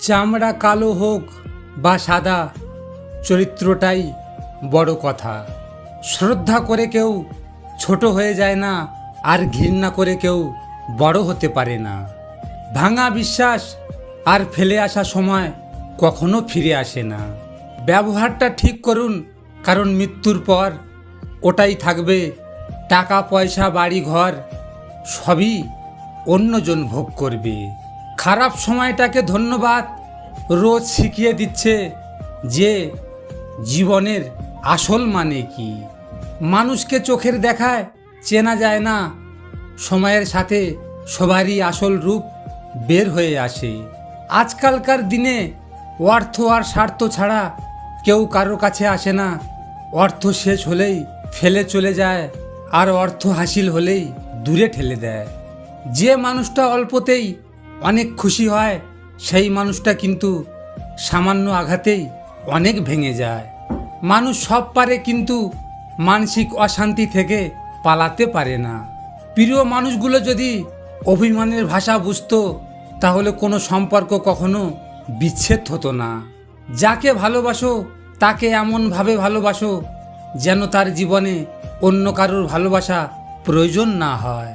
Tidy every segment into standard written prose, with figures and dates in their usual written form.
চামড়া কালো হোক বা সাদা, চরিত্রটাই বড় কথা। শ্রদ্ধা করে কেউ ছোট হয়ে যায় না, আর ঘৃণা করে কেউ বড় হতে পারে না। ভাঙা বিশ্বাস আর ফেলে আসা সময় কখনো ফিরে আসে না। ব্যবহারটা ঠিক করুন, কারণ মৃত্যুর পর ওটাই থাকবে। টাকা পয়সা বাড়ি ঘর সবই অন্যজন ভোগ করবে। খারাপ সময়টাকে ধন্যবাদ রোজ শিখিয়ে দিচ্ছে যে জীবনের আসল মানে কি। মানুষকে চোখের দেখায় চেনা যায় না, সময়ের সাথে সবারই আসল রূপ বের হয়ে আসে। আজকালকার দিনে অর্থ আর স্বার্থ ছাড়া কেউ কারো কাছে আসে না। অর্থ শেষ হলেই ফেলে চলে যায়, আর অর্থ হাসিল হলেই দূরে ঠেলে দেয়। যে মানুষটা অল্পতেই অনেক খুশি হয়, সেই মানুষটা কিন্তু সামান্য আঘাতেই অনেক ভেঙে যায়। মানুষ সব পারে, কিন্তু মানসিক অশান্তি থেকে পালাতে পারে না। প্রিয় মানুষগুলো যদি অভিমানের ভাষা বুঝতো, তাহলে কোনো সম্পর্ক কখনো বিচ্ছেদ হতো না। যাকে ভালোবাসো তাকে এমনভাবে ভালোবাসো যেন তার জীবনে অন্য কারোর ভালোবাসা প্রয়োজন না হয়।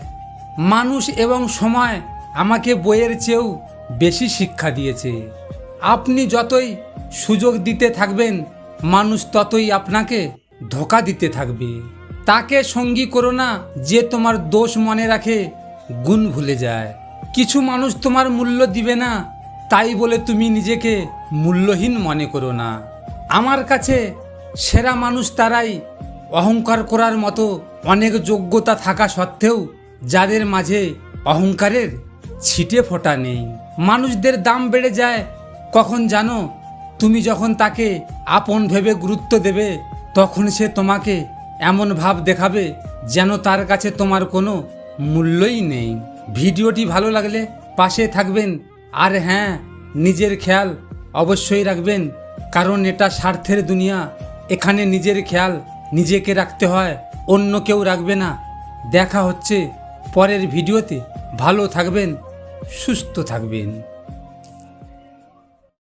মানুষ এবং সময় আমাকে বইয়ের চেয়েও বেশি শিক্ষা দিয়েছে। আপনি যতই সুযোগ দিতে থাকবেন, মানুষ ততই আপনাকে ধোঁকা দিতে থাকবে। তাকে সঙ্গী করো না যে তোমার দোষ মনে রাখে, গুণ ভুলে যায়। কিছু মানুষ তোমার মূল্য দিবে না, তাই বলে তুমি নিজেকে মূল্যহীন মনে করো না। আমার কাছে সেরা মানুষ তারাই, অহংকার করার মতো অনেক যোগ্যতা থাকা সত্ত্বেও যাদের মাঝে অহংকারের ছিটে ফোঁটা নেই। মানুষদের দাম বেড়ে যায় কখন জানো? তুমি যখন তাকে আপন ভেবে গুরুত্ব দেবে, তখন সে তোমাকে এমন ভাব দেখাবে যেন তার কাছে তোমার কোনো মূল্যই নেই। ভিডিওটি ভালো লাগলে পাশে থাকবেন, আর হ্যাঁ, নিজের খেয়াল অবশ্যই রাখবেন, কারণ এটা স্বার্থের দুনিয়া। এখানে নিজের খেয়াল নিজেকে রাখতে হয়, অন্য কেউ রাখবে না। দেখা হচ্ছে পরের ভিডিওতে। ভালো থাকবেন, সুস্থ থাকবেন।